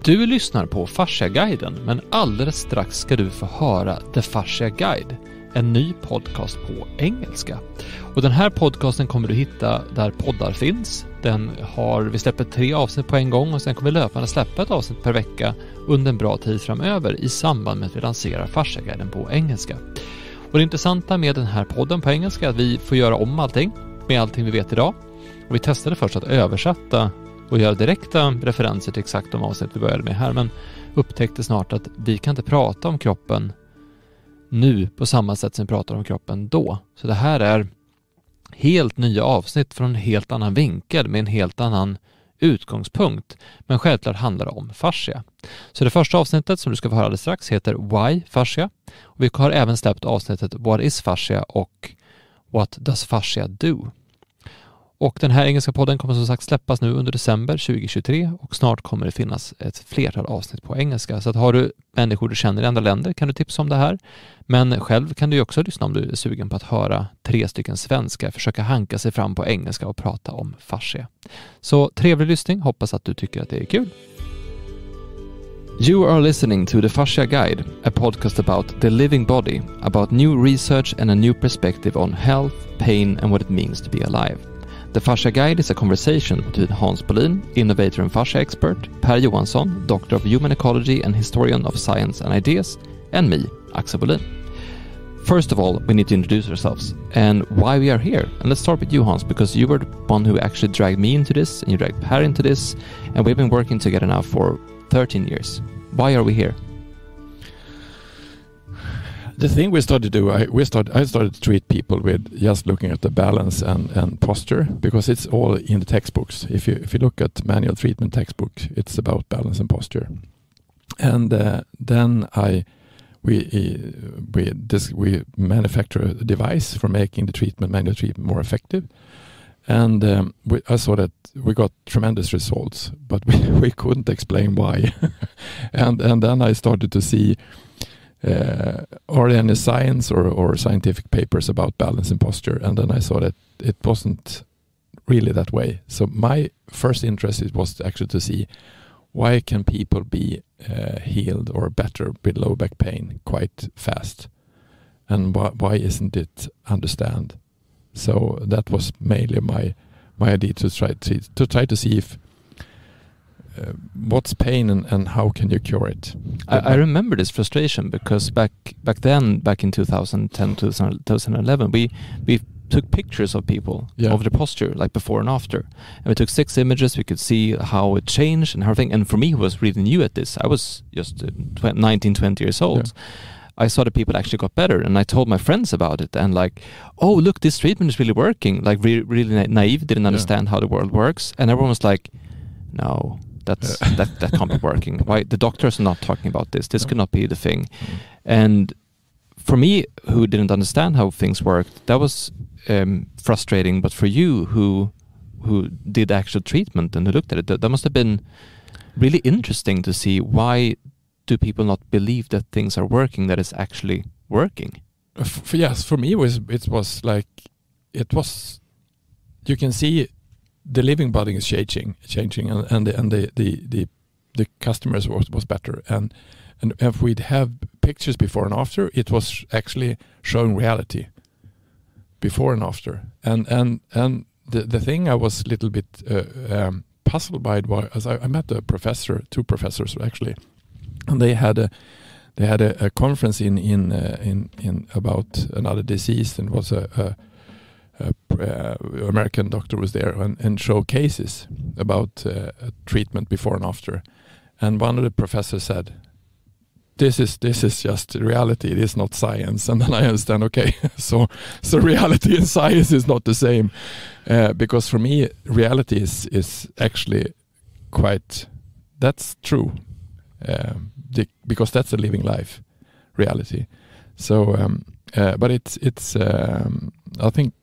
Du lyssnar på Fasciaguiden, men alldeles strax ska du få höra The Fascia Guide, en ny podcast på engelska. Och den här podcasten kommer du hitta där poddar finns. Vi släpper 3 avsnitt på en gång och sen kommer vi löpande släppa ett avsnitt per vecka under en bra tid framöver i samband med att vi lanserar Fasciaguiden på engelska. Och det intressanta med den här podden på engelska är att vi får göra om allting med allting vi vet idag. Och vi testade först att översätta och göra direkta referenser till exakt de avsnitt vi började med här, men upptäckte snart att vi kan inte prata om kroppen nu på samma sätt som vi pratar om kroppen då. Så det här är helt nya avsnitt från en helt annan vinkel med en helt annan utgångspunkt, men självklart handlar det om fascia. Så det första avsnittet som du ska få höra alldeles strax heter Why Fascia, och vi har även släppt avsnittet What is Fascia och What does Fascia do? Och den här engelska podden kommer som sagt släppas nu under december 2023 och snart kommer det finnas ett flertal avsnitt på engelska. Så att har du människor du känner i andra länder kan du tipsa om det här. Men själv kan du ju också lyssna om du är sugen på att höra 3 svenskar försöka hanka sig fram på engelska och prata om fascia. Så trevlig lyssning, hoppas att du tycker att det är kul. You are listening to The Fascia Guide, a podcast about the living body, about new research and a new perspective on health, pain and what it means to be alive. The Fascia Guide is a conversation between Axel Bohlin, innovator and fascia expert, Per Johansson, doctor of human ecology and historian of science and ideas, and me, Axel Bohlin. First of all, we need to introduce ourselves and why we are here. And let's start with you, Hans, because you were the one who actually dragged me into this and you dragged Per into this, and we've been working together now for 13 years. Why are we here? The thing we started to do, I started to treat people with just looking at the balance and posture, because it's all in the textbooks. If you look at manual treatment textbook, it's about balance and posture. And then we manufacture a device for making the manual treatment more effective. And I saw that we got tremendous results, but we couldn't explain why. and then I started to see. Are there any science or scientific papers about balance and posture? And then I saw that it wasn't really that way. So my first interest was actually to see why can people be healed or better with low back pain quite fast, and why isn't it understand? So that was mainly my idea to try to see if what's pain and how can you cure it? I remember this frustration because back in 2010, 2011, we took pictures of people of their posture, like before and after. And we took 6 images. We could see how it changed and everything. And for me, who was really new at this, I was just 19, 20 years old. Yeah. I saw that people actually got better, and I told my friends about it, and like, oh, look, this treatment is really working. Like really naive, didn't understand how the world works. And everyone was like, no, that can't be working. Why the doctors are not talking about this? This could not be the thing. And for me, who didn't understand how things worked, that was frustrating. But for you, who did actual treatment and who looked at it, that must have been really interesting to see. Why do people not believe that things are working that is actually working? Yes, for me it was like you can see. The living body is changing, and the customers was better, and if we'd have pictures before and after, it was actually showing reality before and after, and the thing I was a little bit puzzled by it was I met 2 professors actually, and they had a conference in about another disease, and was a American doctor was there and show cases about treatment before and after, and one of the professors said, this is just reality, it is not science. And then I understand, okay, so reality and science is not the same, because for me reality is actually quite, that's true, because that's a living life reality. So but it's I think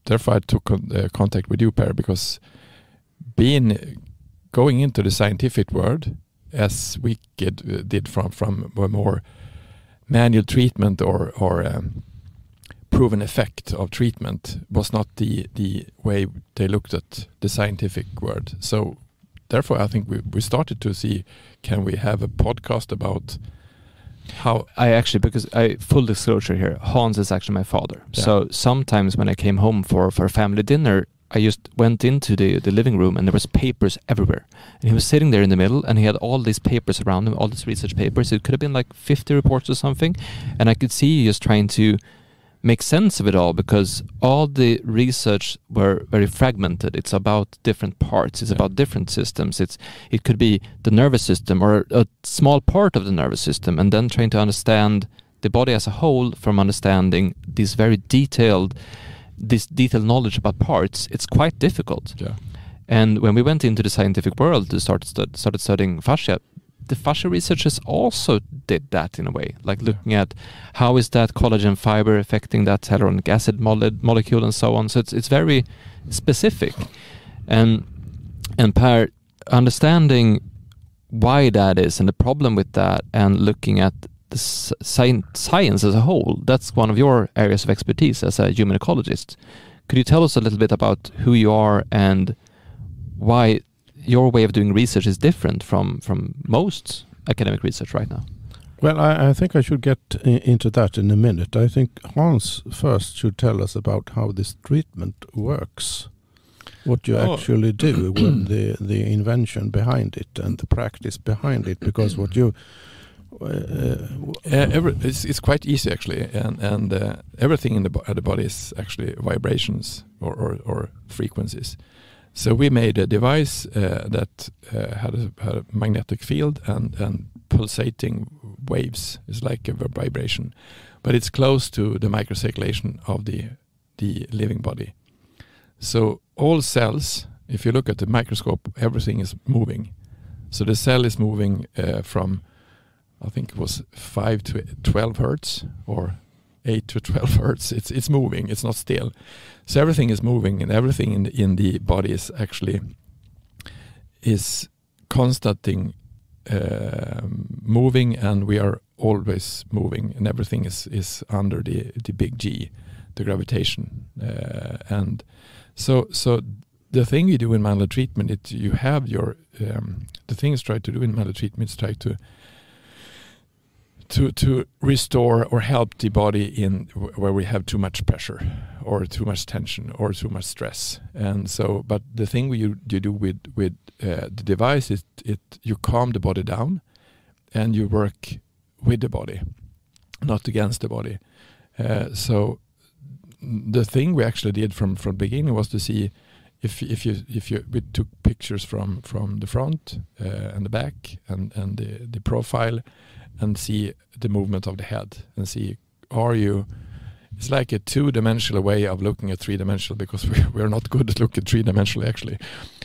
therefore I took contact with you, Per, because going into the scientific world as we did from a more manual treatment or proven effect of treatment was not the way they looked at the scientific world. So therefore I think we started to see, can we have a podcast about how... full disclosure here, Hans is actually my father. Yeah. So sometimes when I came home for a family dinner, I just went into the living room and there was papers everywhere. And he was sitting there in the middle and he had all these papers around him, all these research papers. It could have been like 50 reports or something. And I could see just trying to make sense of it all, because all the research were very fragmented. It's about different parts. It's about different systems. It could be the nervous system or a small part of the nervous system, and then trying to understand the body as a whole from understanding this detailed knowledge about parts. It's quite difficult. Yeah. And when we went into the scientific world to started studying fascia, the fascia researchers also did that in a way, like looking at how is that collagen fiber affecting that hyaluronic acid molecule and so on. So it's very specific. And Per, understanding why that is and the problem with that, and looking at the science as a whole, that's one of your areas of expertise as a human ecologist. Could you tell us a little bit about who you are and why your way of doing research is different from most academic research right now? Well, I think I should get into that in a minute. I think Hans first should tell us about how this treatment works, what you actually do with the invention behind it and the practice behind it, because what you... it's quite easy actually, and everything in the body is actually vibrations or frequencies. So we made a device that had a magnetic field and pulsating waves. It's like a vibration, but it's close to the microcirculation of the living body. So all cells, if you look at the microscope, everything is moving. So the cell is moving from, I think it was 5 to 12 hertz or 8 to 12 hertz. It's moving. It's not still. So everything is moving, and everything in the body is actually constantly moving, and we are always moving, and everything is under the big G, the gravitation, and so the thing you do in manual treatment, you have your the things try to do in manual treatment is try to restore or help the body in where we have too much pressure or too much tension or too much stress. And so, but the thing you do with the device is you calm the body down, and you work with the body, not against the body. So the thing we actually did from beginning was to see if we took pictures from the front and the back and the profile, and see the movement of the head, and see, it's like a two-dimensional way of looking at three-dimensional, because we're not good at looking three-dimensional actually.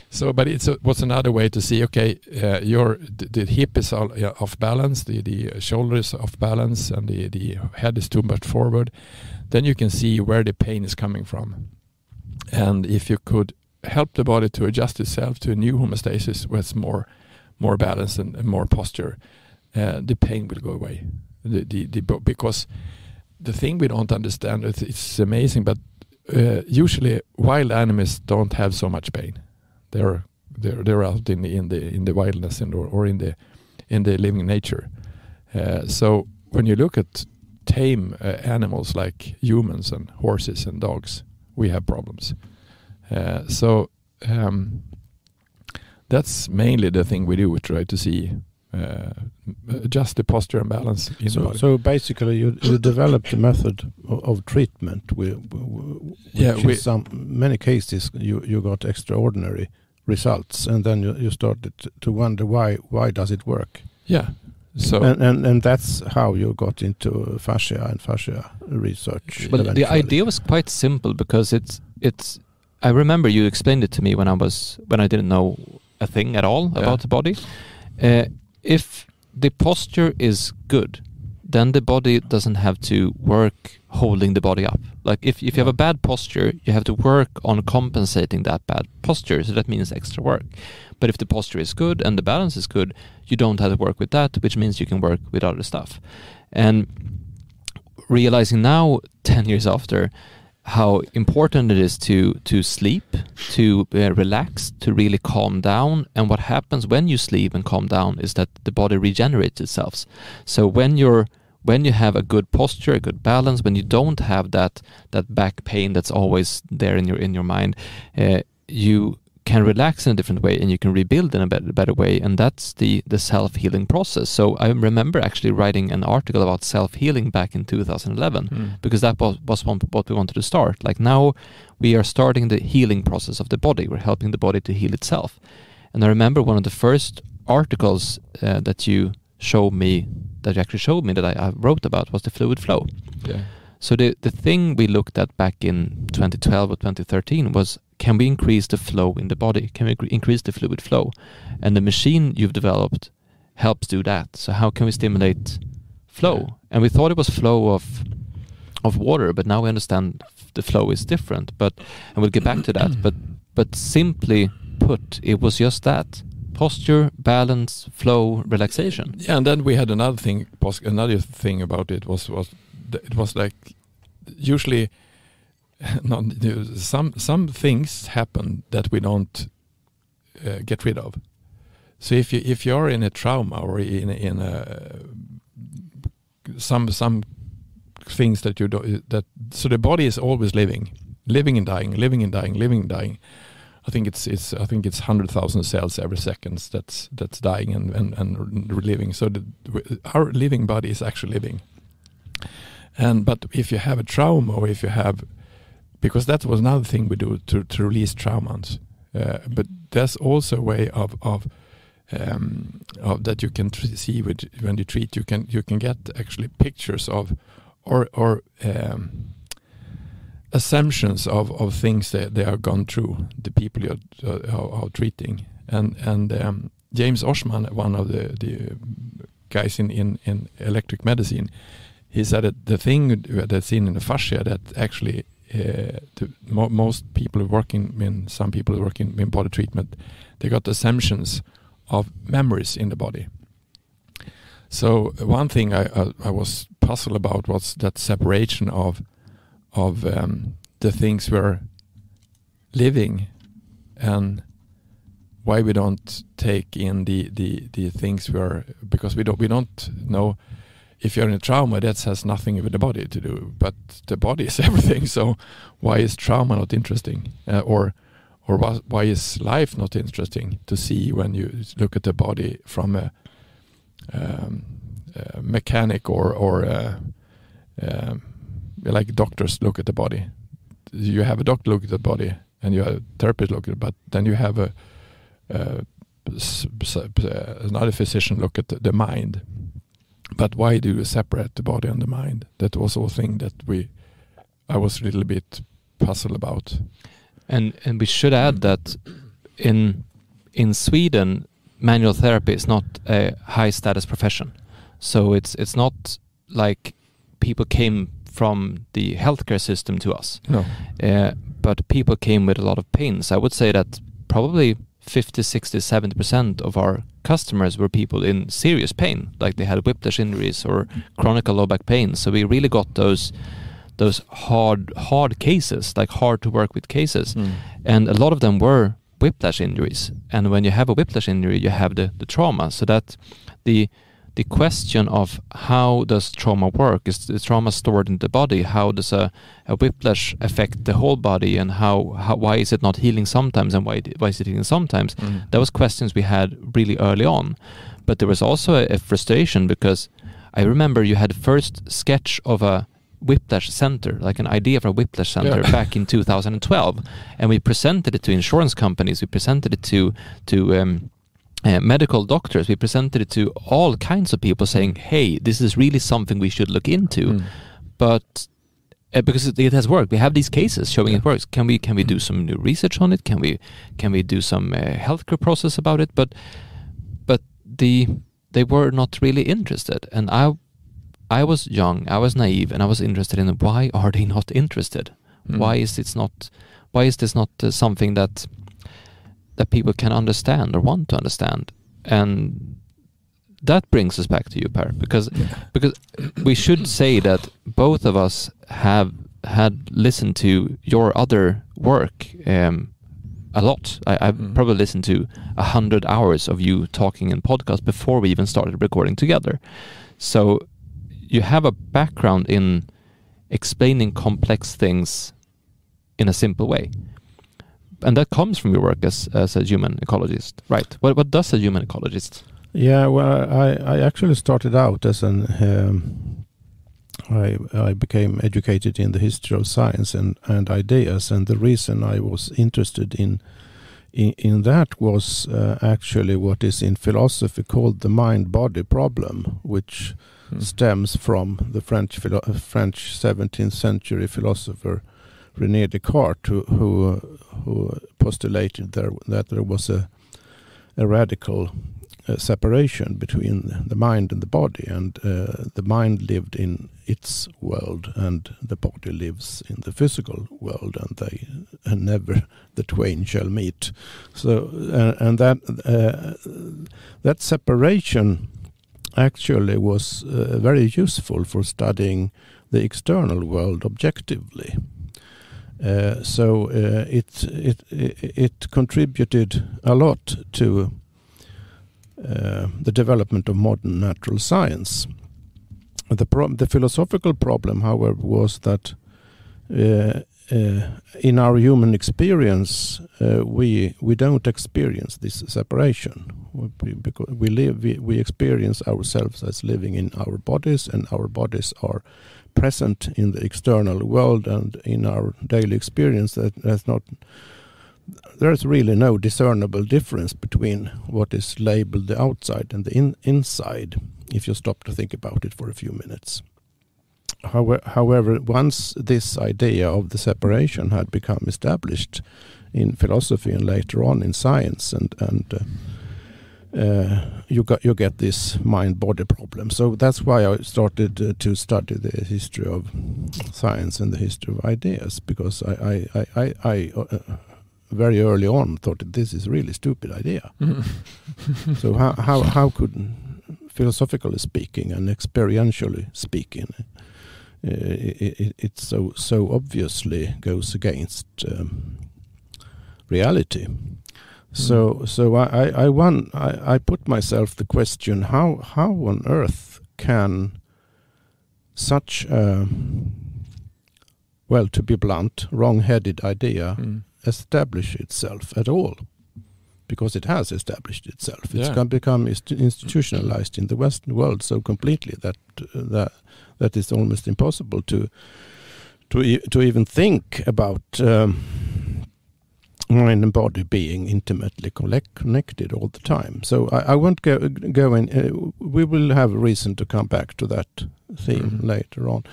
So, but what's another way to see, okay, the hip is all off balance, the shoulder is off balance, and the head is too much forward, then you can see where the pain is coming from. And if you could help the body to adjust itself to a new homeostasis where it's more balance and more posture, the pain will go away. Because the thing we don't understand, it's amazing, but usually wild animals don't have so much pain. They're out in the wildness or in the living nature. So when you look at tame animals like humans and horses and dogs, we have problems. So that's mainly the thing we do. We try to see. Just the posture and balance in the body. So basically you developed a method of treatment which in many cases you got extraordinary results, and then you started to wonder why does it work? Yeah. So and that's how you got into fascia and fascia research. But the idea was quite simple, because it's I remember you explained it to me when I didn't know a thing at all about the body. If the posture is good, then the body doesn't have to work holding the body up. Like if you have a bad posture, you have to work on compensating that bad posture. So that means extra work. But if the posture is good and the balance is good, you don't have to work with that, which means you can work with other stuff. And realizing now, 10 years after, how important it is to sleep, to relax, to really calm down. And what happens when you sleep and calm down is that the body regenerates itself. So when you have a good posture, a good balance, when you don't have that back pain that's always there in your mind, you can relax in a different way and you can rebuild in a better way, and that's the self-healing process. So I remember actually writing an article about self-healing back in 2011 because that was what we wanted to start. Like now we are starting the healing process of the body. We're helping the body to heal itself. And I remember one of the first articles that you actually showed me that I wrote about was the fluid flow. Yeah. So the thing we looked at back in 2012 or 2013 was, can we increase the flow in the body? Can we increase the fluid flow? And the machine you've developed helps do that. So how can we stimulate flow? Yeah. And we thought it was flow of water, but now we understand the flow is different. And we'll get back to that. But simply put, it was just that. Posture, balance, flow, relaxation. Yeah, and then we had another thing about it was it was like usually some things happen that we don't get rid of. So if you're in a trauma or in some things that you do, that so the body is always living and dying. I think it's 100,000 cells every second that's dying and living. So our living body is actually living. But if you have a trauma, or if you have, because that was another thing we do to release traumas. But there's also a way of that you can see when you treat. You can get actually pictures of or assumptions of things that they have gone through, the people you're treating. And James Oschman, one of the guys in electric medicine, he said that the thing that's in the fascia that actually most people some people working in body treatment, they got assumptions of memories in the body. So one thing I was puzzled about was that separation of the things we're living and why we don't take in the things because we don't know. If you're in a trauma, that has nothing with the body to do, but the body is everything. So why is trauma not interesting, or why is life not interesting to see when you look at the body from a mechanic or like doctors look at the body? You have a doctor look at the body, and you have a therapist look at it, but then you have another physician look at the mind. But why do you separate the body and the mind? That was a thing that I was a little bit puzzled about. And we should add that in Sweden, manual therapy is not a high status profession. So it's not like people came from the healthcare system to us. No. But people came with a lot of pain. So I would say that probably 50, 60, 70% of our customers were people in serious pain, like they had whiplash injuries or chronic low back pain. So we really got those hard cases, like hard to work with cases. And a lot of them were whiplash injuries. And when you have a whiplash injury, you have the trauma. So that the question of how does trauma work, is the trauma stored in the body? How does a whiplash affect the whole body, and why is it not healing sometimes, and why is it healing sometimes? That was questions we had really early on. But there was also a frustration, because I remember you had first sketch of a whiplash center, like an idea for a whiplash center back in 2012, and we presented it to insurance companies, we presented it to medical doctors, we presented it to all kinds of people, saying, hey, this is really something we should look into. But because it has worked, we have these cases showing it works. Can we do some new research on it? Can we do some healthcare process about it? But they were not really interested. And I was young, I was naive, and I was interested in why are they not interested? Why is this not something that people can understand or want to understand? And that brings us back to you, Per, because we should say that both of us have had listened to your other work a lot. I've probably listened to 100 hours of you talking in podcast before we even started recording together. So you have a background in explaining complex things in a simple way. And that comes from your work as a human ecologist, right? What does a human ecologist? Yeah, well, I actually started out as I became educated in the history of science and ideas, and the reason I was interested in that was actually what is in philosophy called the mind-body problem, which stems from the French 17th century philosopher René Descartes, who postulated that there was a radical separation between the mind and the body, and the mind lived in its world and the body lives in the physical world, and never the twain shall meet. So and that separation actually was very useful for studying the external world objectively. So it contributed a lot to the development of modern natural science. The philosophical problem, however, was that in our human experience, we don't experience this separation. Because we experience ourselves as living in our bodies, and our bodies are present in the external world, and in our daily experience there's really no discernible difference between what is labeled the outside and the inside, if you stop to think about it for a few minutes. However, once this idea of the separation had become established in philosophy and later on in science, you get this mind-body problem. So that's why I started to study the history of science and the history of ideas, because I very early on thought that this is a really stupid idea. So how could, philosophically speaking and experientially speaking, it so obviously goes against reality. So I put myself the question: how on earth can such well, to be blunt, wrong-headed idea establish itself at all? Because it has established itself. It's become institutionalized in the Western world so completely that it's almost impossible to even think about mind and body being intimately connected all the time. So I won't go in. We will have a reason to come back to that theme later on.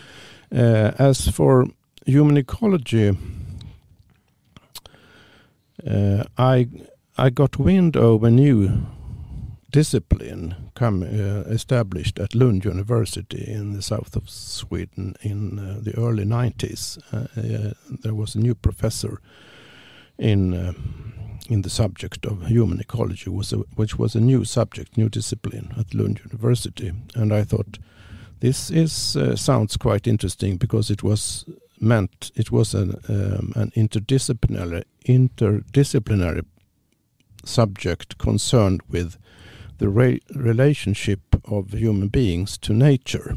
As for human ecology, I got wind of a new discipline established at Lund University in the south of Sweden in the early 90s. There was a new professor in the subject of human ecology, which was a new subject, new discipline at Lund University. And I thought, this sounds quite interesting, because it was an interdisciplinary subject concerned with the relationship of human beings to nature,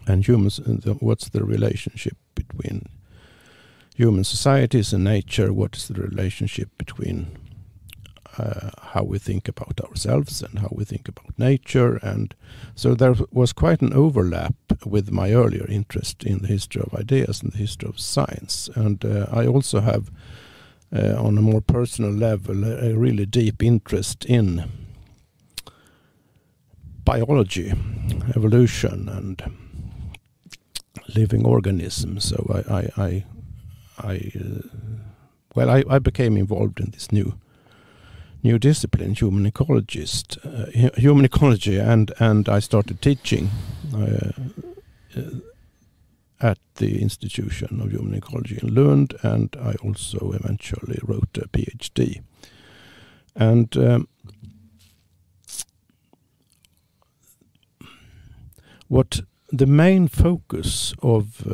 and humans. What's the relationship between human societies and nature? What is the relationship between how we think about ourselves and how we think about nature? And so there was quite an overlap with my earlier interest in the history of ideas and the history of science. And I also have, on a more personal level, a really deep interest in biology, evolution, and living organisms. So I became involved in this new discipline, human ecology, and I started teaching at the Institution of Human Ecology in Lund, and I also eventually wrote a PhD. And what the main focus of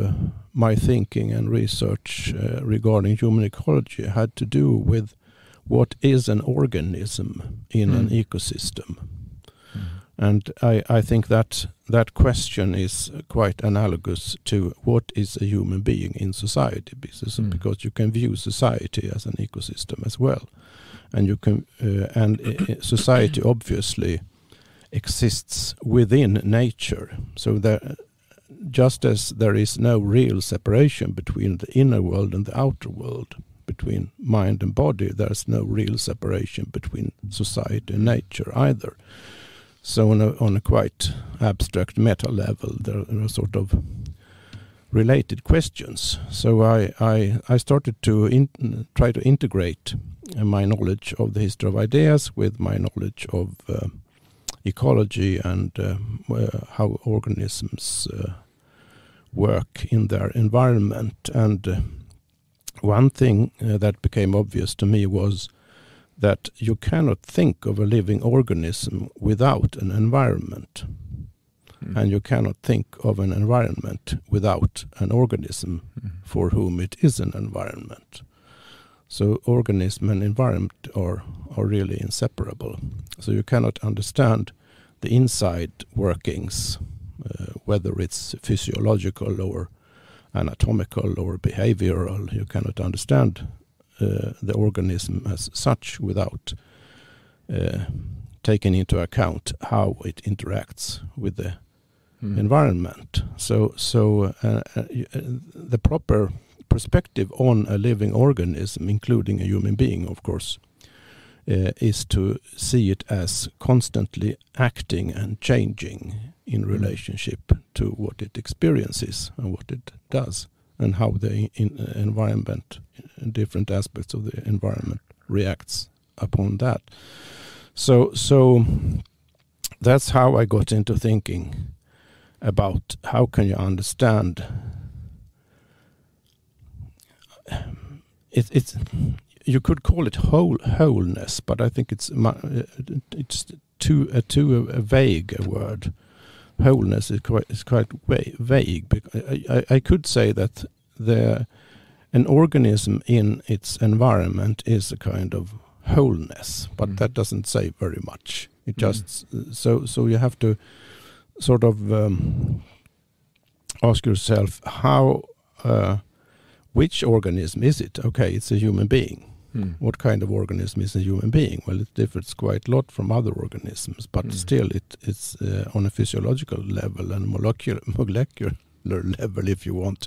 my thinking and research regarding human ecology had to do with what is an organism in an ecosystem. And I think that question is quite analogous to what is a human being in society, because you can view society as an ecosystem as well, and you can society obviously exists within nature. So that just as there is no real separation between the inner world and the outer world, between mind and body, there's no real separation between society and nature either. So on a quite abstract meta level, there are sort of related questions. So I started to try to integrate my knowledge of the history of ideas with my knowledge of ecology and how organisms work in their environment. And one thing that became obvious to me was that you cannot think of a living organism without an environment. And you cannot think of an environment without an organism for whom it is an environment. So organism and environment are really inseparable. So you cannot understand the inside workings, whether it's physiological or anatomical or behavioral. You cannot understand the organism as such without taking into account how it interacts with the environment. So the proper perspective on a living organism, including a human being, of course, is to see it as constantly acting and changing in relationship to what it experiences and what it does, and how the environment, different aspects of the environment reacts upon that. So that's how I got into thinking about how can you understand it's you could call it wholeness, but I think it's too vague a word. Wholeness is quite vague. I could say that an organism in its environment is a kind of wholeness, but that doesn't say very much. It just so you have to sort of ask yourself which organism is it? Okay, it's a human being. What kind of organism is a human being? Well, it differs quite a lot from other organisms, but still it's on a physiological level and molecular level, if you want.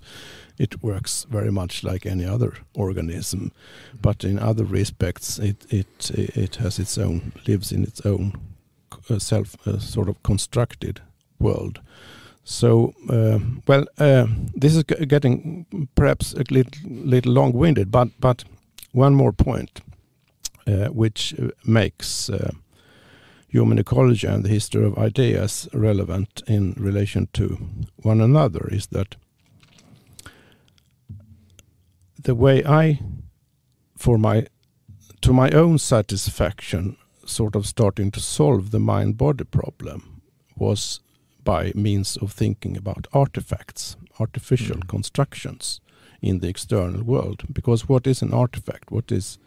It works very much like any other organism, but in other respects it has its own, lives in its own self sort of constructed world. So, this is getting perhaps a little long-winded, but one more point, which makes human ecology and the history of ideas relevant in relation to one another, is that the way to my own satisfaction, sort of starting to solve the mind-body problem was by means of thinking about artifacts, artificial constructions in the external world. Because what is an artifact? What is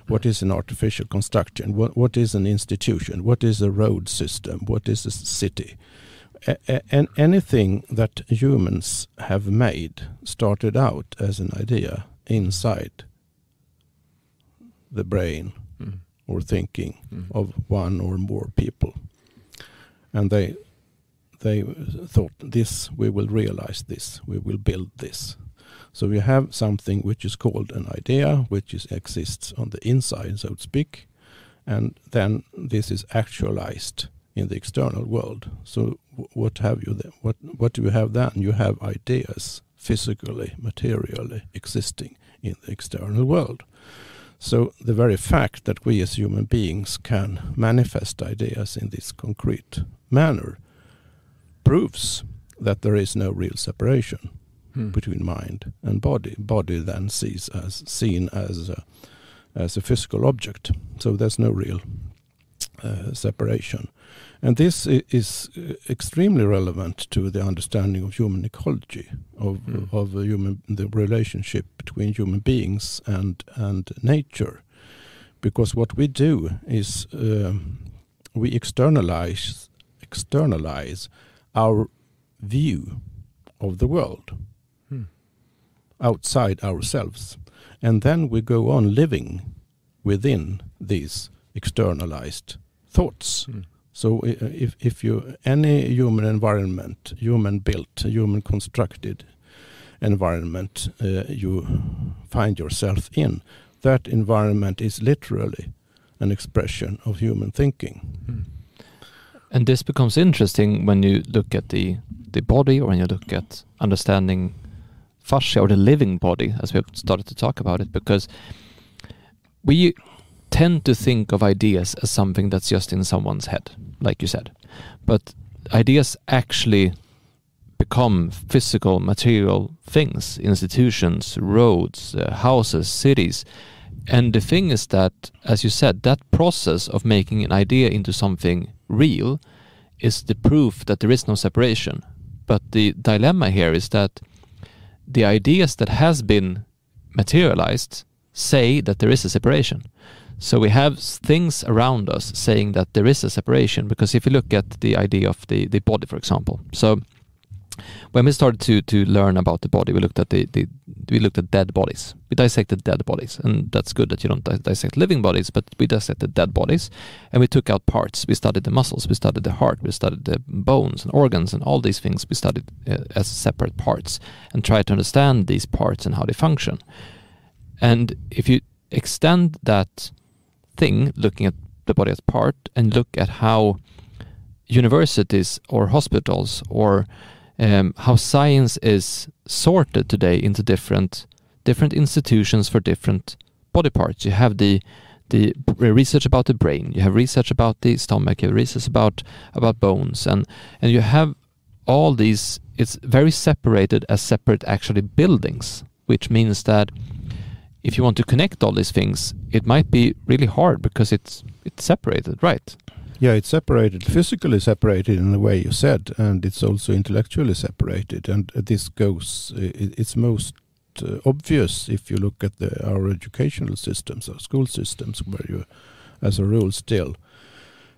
an artificial construction? What is an institution? What is a road system? What is a city? And anything that humans have made started out as an idea inside the brain or thinking of one or more people. And they thought, we will realize this, we will build this. So we have something which is called an idea, which exists on the inside, so to speak, and then this is actualized in the external world. So what have you then? What do you have then? You have ideas physically, materially existing in the external world. So the very fact that we as human beings can manifest ideas in this concrete manner proves that there is no real separation between mind and body. Body then seen as a physical object. So there's no real separation. And this is extremely relevant to the understanding of human ecology, of the relationship between human beings and nature. Because what we do is we externalize our view of the world outside ourselves. And then we go on living within these externalized thoughts. So if any human environment, human built, human constructed environment you find yourself in, that environment is literally an expression of human thinking. And this becomes interesting when you look at the body, or when you look at understanding fascia, or the living body, as we have started to talk about it, because we tend to think of ideas as something that's just in someone's head, like you said. But ideas actually become physical, material things, institutions, roads, houses, cities. And the thing is that, as you said, that process of making an idea into something real is the proof that there is no separation. But the dilemma here is that the ideas that has been materialized say that there is a separation. So we have things around us saying that there is a separation, because if you look at the idea of the body, for example. So when we started to learn about the body, we looked at we looked at dead bodies. We dissected dead bodies, and that's good that you don't dissect living bodies, but we dissected dead bodies, and we took out parts. We studied the muscles, we studied the heart, we studied the bones and organs, and all these things we studied as separate parts, and tried to understand these parts and how they function. And if you extend that thing, looking at the body as part, and look at how universities or hospitals or how science is sorted today into different institutions for different body parts. You have the research about the brain, you have research about the stomach, you have research about bones, and you have all these. It's very separated as separate actually buildings, which means that if you want to connect all these things, it might be really hard because it's separated, right? Yeah, it's separated, physically separated in the way you said, and it's also intellectually separated. And this goes, it's most obvious if you look at our educational systems, our school systems, where you, as a rule, still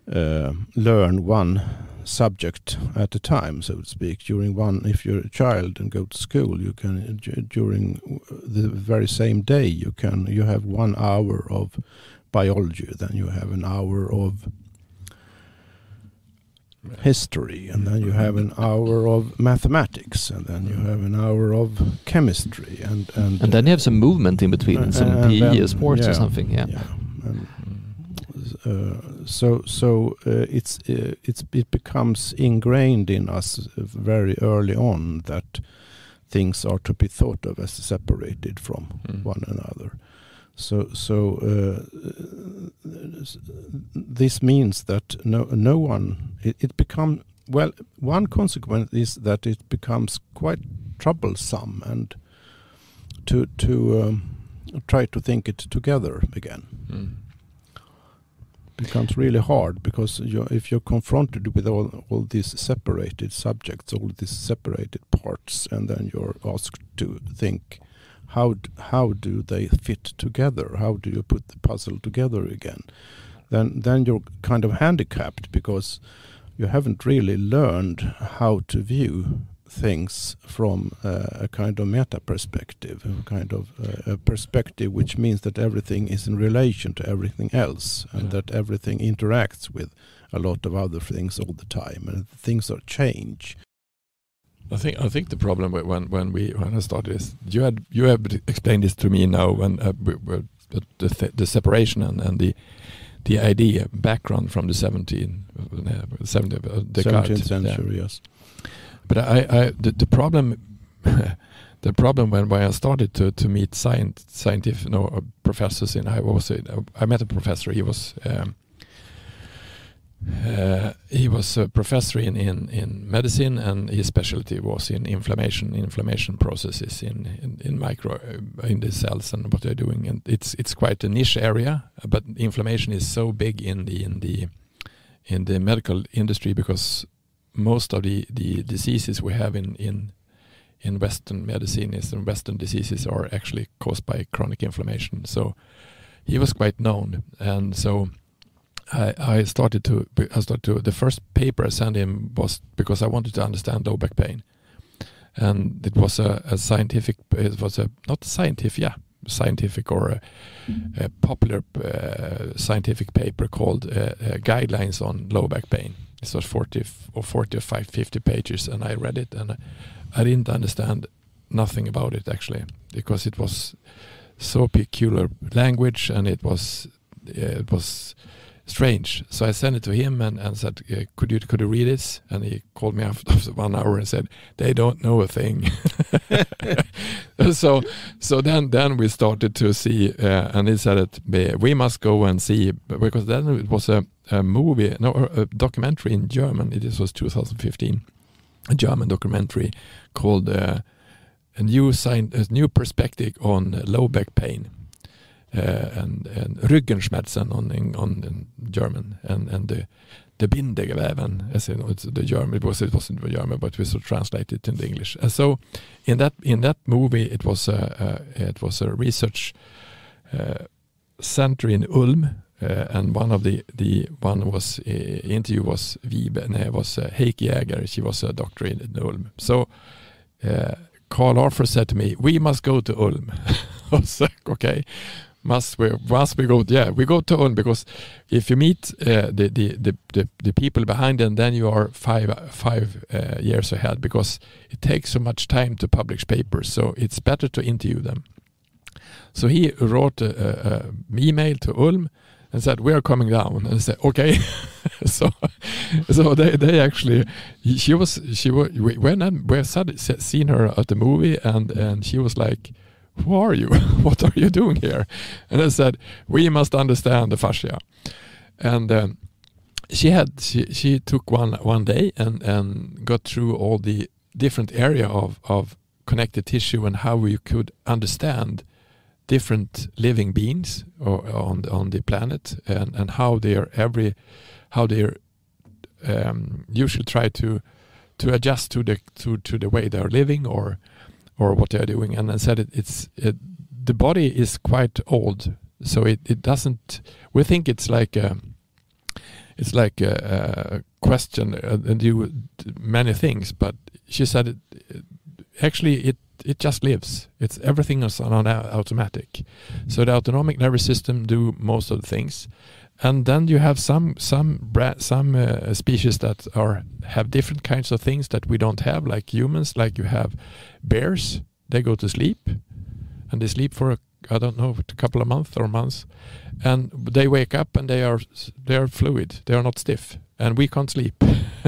learn one subject at a time, so to speak. If you're a child and go to school, you can, during the very same day, you have 1 hour of biology, then you have an hour of history, and then you have an hour of mathematics, and then you have an hour of chemistry, and then you have some movement in between, and some PE sports or something. It becomes ingrained in us very early on that things are to be thought of as separated from one another. So this means that no one. It becomes, well, one consequence is that it becomes quite troublesome and to try to think it together again. Becomes really hard, because if you're confronted with all these separated subjects, all these separated parts, and then you're asked to think, how do they fit together? How do you put the puzzle together again? Then you're kind of handicapped, because you haven't really learned how to view things from a kind of meta perspective, a kind of a perspective which means that everything is in relation to everything else, and that everything interacts with a lot of other things all the time, and things are change. I think the problem when I started this, you have explained this to me now, when the separation and the idea background from the 17th century, yes. But the problem when I started to meet scientific professors I met a professor. He was a professor in medicine, and his specialty was in inflammation processes in the cells and what they're doing. And it's quite a niche area, but inflammation is so big in in the medical industry, because most of the diseases we have in Western medicine and Western diseases are actually caused by chronic inflammation. So he was quite known, and so I started to. The first paper I sent him was because I wanted to understand low back pain, and it was a scientific. It was scientific or a popular scientific paper called Guidelines on Low Back Pain. It was 40 or 50 pages, and I read it, and I didn't understand nothing about it actually, because it was so peculiar language, and it was strange. So I sent it to him and said, could you read this? And he called me after 1 hour and said, they don't know a thing. So then we started to see, and he said that we must go and see, because then it was a documentary in German. It was 2015, a German documentary called a new perspective on low back pain. And Ryggenschmerzen on German, and the Bindegeväven, as you know, it's the German. It wasn't German, but we sort of translated it into English. And so in that movie, it was a research center in Ulm, and one was interview was Heikki Jäger. She was a doctor in Ulm. So Carl Arthur said to me, "We must go to Ulm." I was like, okay. Must we go? Yeah, we go to Ulm, because if you meet the people behind them, then you are five years ahead, because it takes so much time to publish papers. So it's better to interview them. So he wrote an email to Ulm and said, "We are coming down." And I said, "Okay." so they actually, we seen her at the movie, and she was like, "Who are you? What are you doing here?" And I said, "We must understand the fascia." And she took one day and got through all the different area of connected tissue, and how we could understand different living beings on the planet, and how they usually try to adjust to the way they are living, or what they are doing. And I said the body is quite old, so it doesn't. We think it's like a question and do many things, but she said actually it just lives. It's everything is on automatic. So the autonomic nervous system do most of the things, and then you have some species that have different kinds of things that we don't have, like humans. Like you have bears, they go to sleep, and they sleep for a couple of months, and they wake up and they are fluid. They are not stiff, and we can't sleep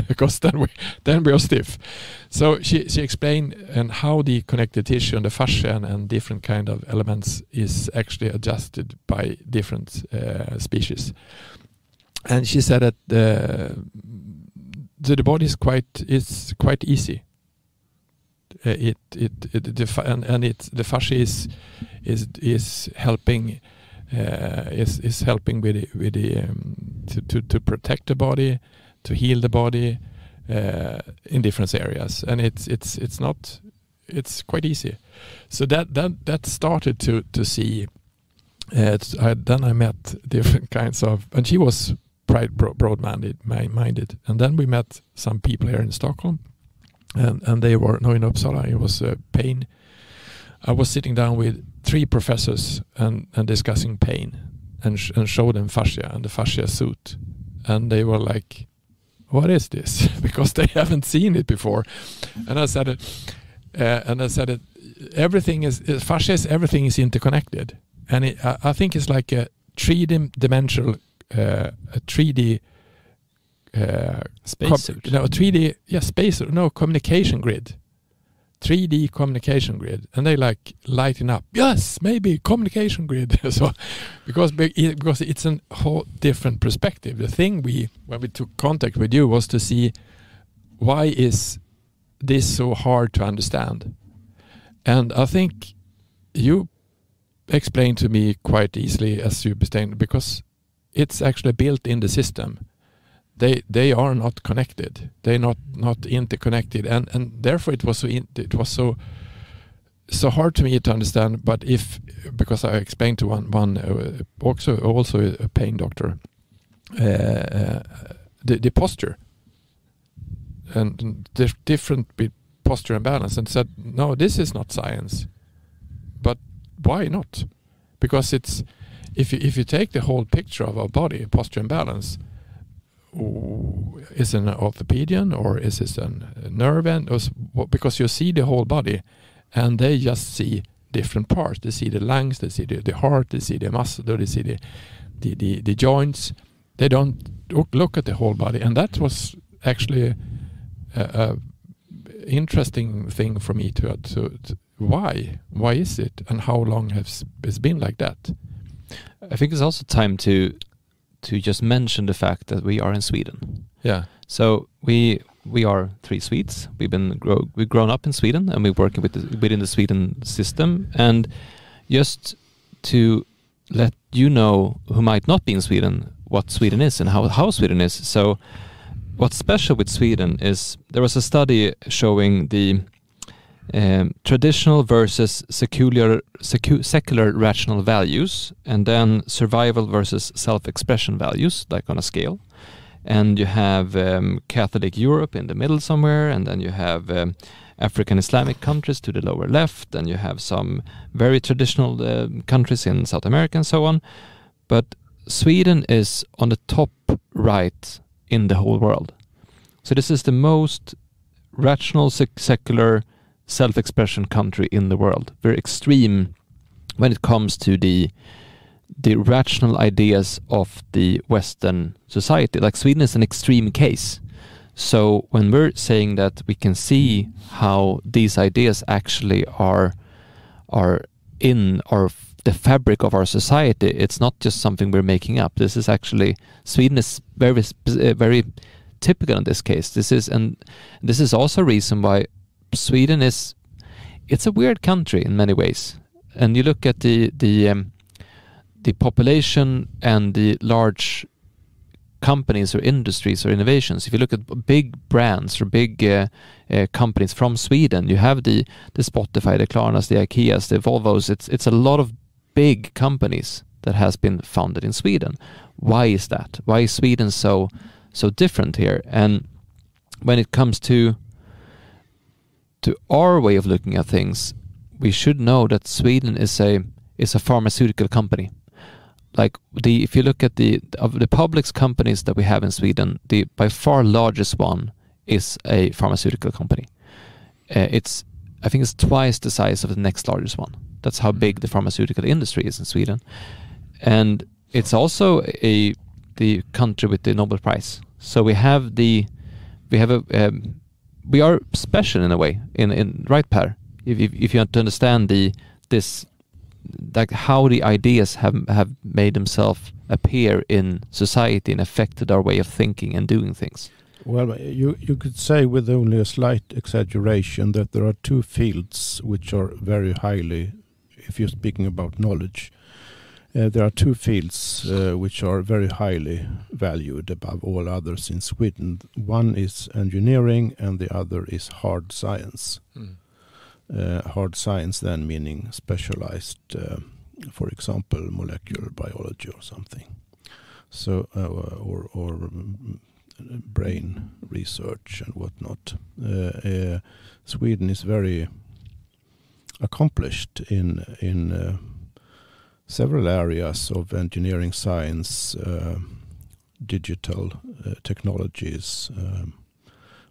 because then we are stiff. So she explained and how the connective tissue and the fascia and different kind of elements is actually adjusted by different species. And she said that the body is quite easy. The fascia is helping with to protect the body, to heal the body in different areas, and it's quite easy. So that started to see. Then I met different kinds of, and she was broad-minded, and then we met some people here in Stockholm, and they were in Uppsala. It was pain. I was sitting down with 3 professors and discussing pain, and showed them fascia and the fascia suit, and they were like, "What is this?" Because they haven't seen it before. And I said, everything is fascia. Everything is interconnected, and I think it's like a 3D-dimensional, communication grid. 3D communication grid, and they like lighting up. Yes, maybe communication grid. So because it's a whole different perspective. The thing when we took contact with you was to see, why is this so hard to understand? And I think you explained to me quite easily, as you explained, because it's actually built in the system. they are not connected. They're not interconnected, and therefore it was so hard to me to understand. But because I explained to one also a pain doctor, the posture and the different posture and balance, and said, no, this is not science. But why not? Because it's if you take the whole picture of our body, posture and balance, is an orthopedian or is this a nerve end? Because you see the whole body, and they just see different parts. They see the lungs, they see the heart, they see the muscle, they see the joints. They don't look at the whole body, and that was actually a interesting thing for me to why is it, and how long has it's been like that? I think it's also time to just mention the fact that we are in Sweden. Yeah. So we are 3 Swedes. We've grown up in Sweden, and we're working within the Sweden system. And just to let you know, who might not be in Sweden, what Sweden is and how Sweden is. So what's special with Sweden is there was a study showing the traditional versus secular rational values, and then survival versus self-expression values, like on a scale. And you have Catholic Europe in the middle somewhere, and then you have African Islamic countries to the lower left, and you have some very traditional countries in South America and so on. But Sweden is on the top right in the whole world. So this is the most rational, secular, self-expression country in the world. Very extreme when it comes to the rational ideas of the Western society. Like Sweden is an extreme case. So when we're saying that we can see how these ideas actually are in the fabric of our society, it's not just something we're making up. This is actually, Sweden is very, very typical in this case. This is also a reason why Sweden it's a weird country in many ways. And you look at the population and the large companies or industries or innovations. If you look at big brands or big companies from Sweden, you have the Spotify, the Klarnas, the Ikeas, the Volvos. It's a lot of big companies that has been founded in Sweden. Why is that? Why is Sweden so different here? And when it comes to our way of looking at things, we should know that Sweden is a pharmaceutical company. Like if you look at the public companies that we have in Sweden, the by far largest one is a pharmaceutical company. I think it's twice the size of the next largest one. That's how big the pharmaceutical industry is in Sweden, and it's also the country with the Nobel Prize. So we are special in a way, in right, Per? If you want to understand this, like how the ideas have made themselves appear in society and affected our way of thinking and doing things. Well, you could say with only a slight exaggeration that there are 2 fields which are very highly, if you're speaking about knowledge, there are 2 fields which are very highly valued above all others in Sweden. One is engineering and the other is hard science. Hard science then meaning specialized, for example, molecular biology or something. So or brain research and whatnot. Sweden is very accomplished in several areas of engineering, science, digital technologies,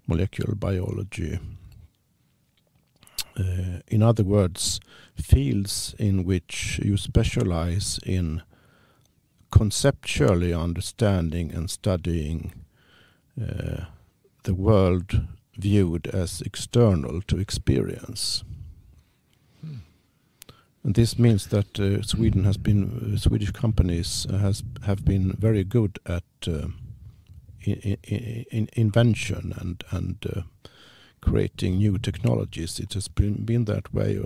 molecular biology. In other words, fields in which you specialize in conceptually understanding and studying the world viewed as external to experience. And this means that Swedish companies have been very good at in invention and creating new technologies. It has been that way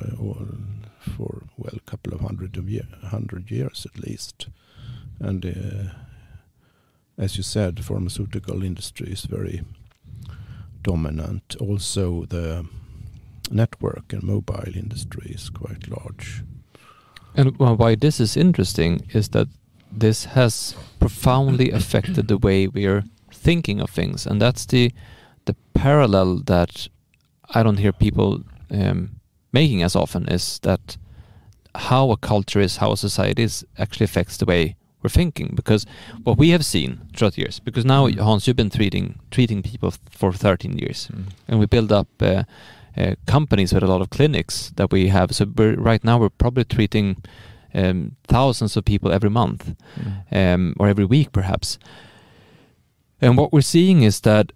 for a couple of hundred years at least, and as you said, the pharmaceutical industry is very dominant. Also, the network and mobile industry is quite large. And why this is interesting is that this has profoundly affected the way we are thinking of things, and that's the parallel that I don't hear people making as often, is that how a culture is, how a society is, actually affects the way we're thinking. Because what we have seen throughout years, because now Hans, you've been treating people for 13 years, and we build up companies with a lot of clinics that we have. So right now we're probably treating thousands of people every month, or every week perhaps. And what we're seeing is that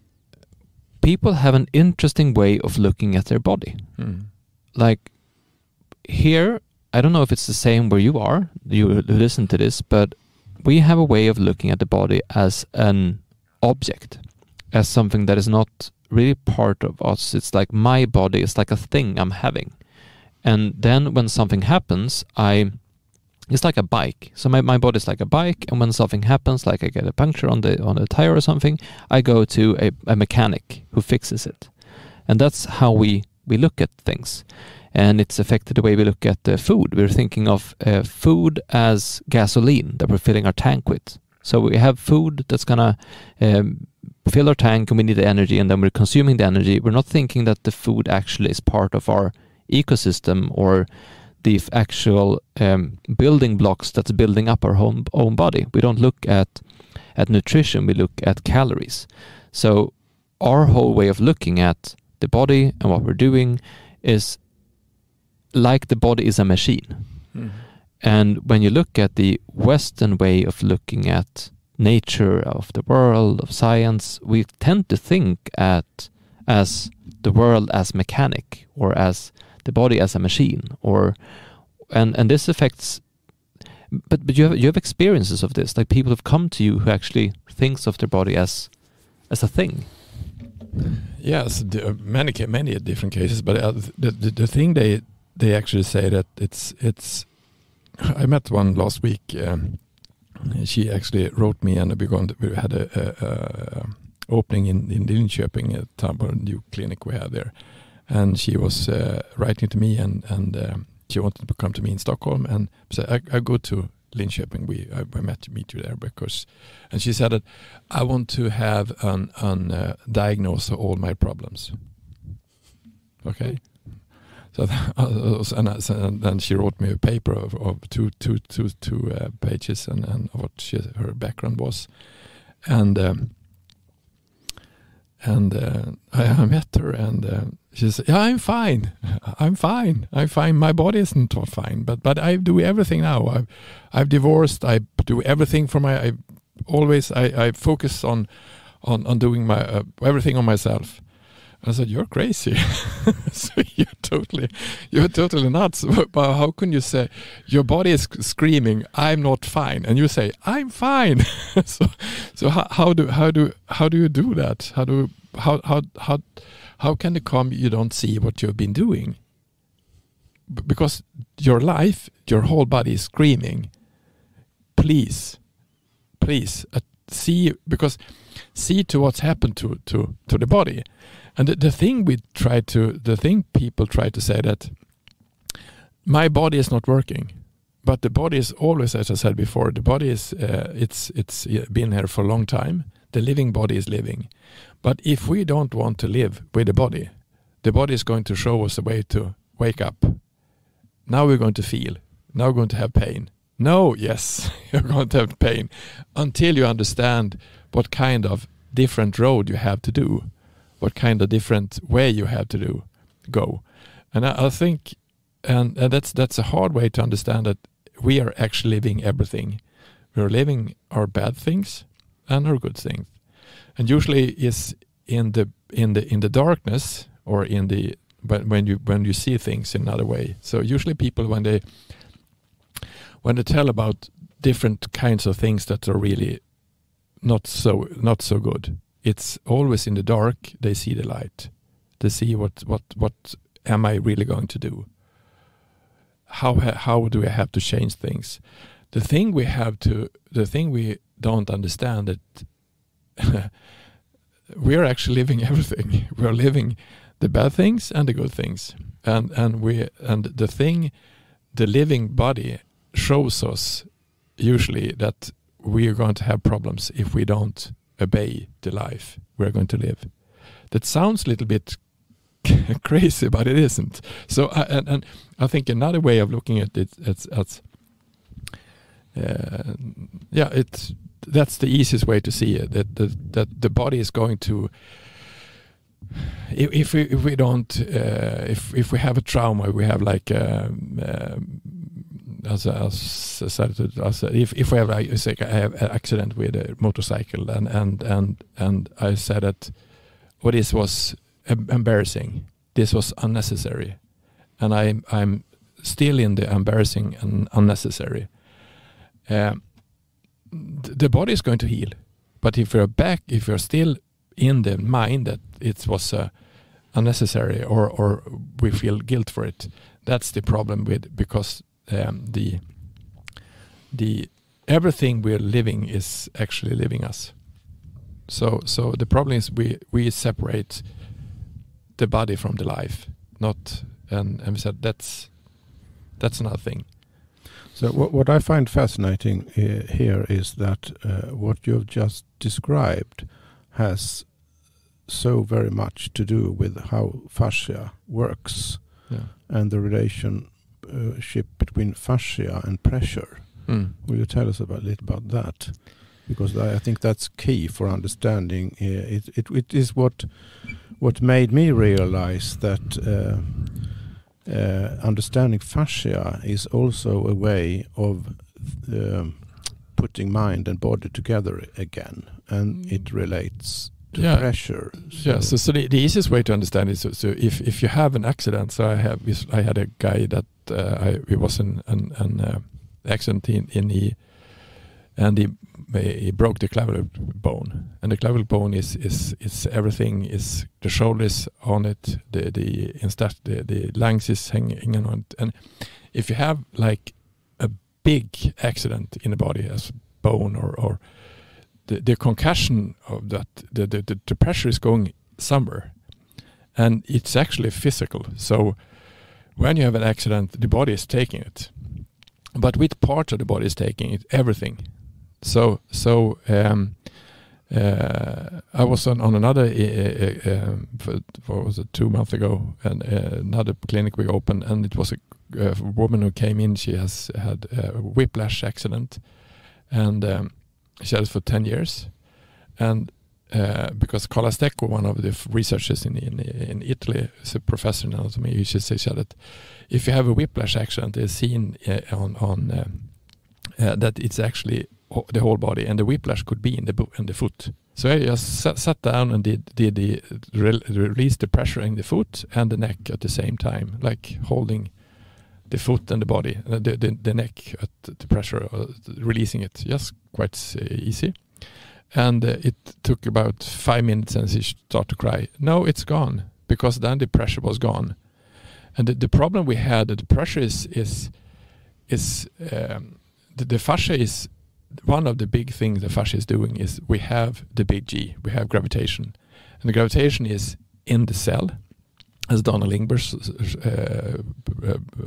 people have an interesting way of looking at their body. Like here, I don't know if it's the same where you are, you listen to this, but we have a way of looking at the body as an object, as something that is not really part of us. It's like my body is like a thing I'm having. And then when something happens, it's like a bike. So my body is like a bike, and when something happens, like I get a puncture on the tire or something, I go to a mechanic who fixes it. And that's how we look at things. And it's affected the way we look at food. We're thinking of food as gasoline that we're filling our tank with. So we have food that's gonna fill our tank, and we need the energy, and then we're consuming the energy. We're not thinking that the food actually is part of our ecosystem, or the actual building blocks that's building up our own body. We don't look at nutrition, we look at calories. So our whole way of looking at the body and what we're doing is like the body is a machine. And when you look at the Western way of looking at nature, of the world, of science, we tend to think as the world as mechanic, or as the body as a machine, and this affects. But you have experiences of this, like people have come to you who actually thinks of their body as a thing. Yes, many different cases, but the thing they actually say that it's. I met one last week. She actually wrote me, and we had a opening in Linköping, a new clinic we had there. And she was writing to me, and she wanted to come to me in Stockholm, and said, I go to Linköping. I meet you there and she said that I want to have an diagnose of all my problems. Okay, so and then she wrote me a paper of two pages and what her background was, and I met her, and she said, "Yeah, I'm fine. My body isn't fine, but I do everything now. I've divorced. I do everything for my. I focus on doing my everything on myself." I said, "You're crazy. So you're totally nuts. But how can you say your body is screaming, 'I'm not fine,' and you say, 'I'm fine'?" so how do you do that? How can it come you don't see what you've been doing? Because your life, your whole body is screaming, please see to what's happened to the body. And the thing people try to say that my body is not working, but the body is always, as I said before, the body is it's been here for a long time. The living body is living. But if we don't want to live with the body is going to show us a way to wake up. Now we're going to feel. Now we're going to have pain. No, yes, you're going to have pain until you understand what kind of different road you have to do, what kind of different way you have to go. And I think, and that's a hard way to understand that we are actually living everything. We're living our bad things and our good things. And usually is in the darkness, or when you see things in another way. So usually people when they tell about different kinds of things that are really not so good, it's always in the dark they see the light. They see what am I really going to do? How do I have to change things? The thing don't understand that we are actually living everything. We are living the bad things and the good things, and the living body shows us usually that we are going to have problems if we don't obey the life we're going to live. That sounds a little bit crazy, but it isn't. So, and I think another way of looking at it, that's the easiest way to see it. That the body is going to, if we don't, if we have a trauma, we have like if we have I have an accident with a motorcycle, and I said that this was embarrassing, this was unnecessary, and I'm still in the embarrassing and unnecessary. The body is going to heal, but if you're still in the mind that it was unnecessary or we feel guilt for it, that's the problem because the everything we're living is actually living us. So the problem is we separate the body from the life, and we said that's another thing. So what I find fascinating here is that what you've just described has so very much to do with how fascia works, and the relationship between fascia and pressure. Will you tell us a little about that? Because I think that's key for understanding. It is what made me realize that understanding fascia is also a way of putting mind and body together again, and it relates to pressure. So the easiest way to understand is so if you have an accident. So I had a guy that he was in an accident and he broke the clavicle bone, and the clavicle bone is everything, is the shoulders on it, the lungs is hanging on it. And if you have like a big accident in the body as bone or the concussion of that, the pressure is going somewhere, and it's actually physical. So when you have an accident, the body is taking it, but which part of the body is taking it? Everything. So I was on another, what was it, 2 months ago, and another clinic we opened, and it was a woman who came in. She has had a whiplash accident, and she had it for 10 years. And because Carla Stecco, one of the researchers in Italy, is a professor in anatomy, she said that if you have a whiplash accident, it's seen on that it's actually the whole body, and the whiplash could be in the foot. So I just sat down and did release the pressure in the foot and the neck at the same time, like holding the foot and the body, the neck at the pressure, releasing it, just quite easy. And it took about 5 minutes, and she started to cry. No, it's gone, because then the pressure was gone. And the problem we had, the pressure is the fascia is one of the big things the fascia is doing. Is we have the big G, we have gravitation, and the gravitation is in the cell, as Donna Lingberg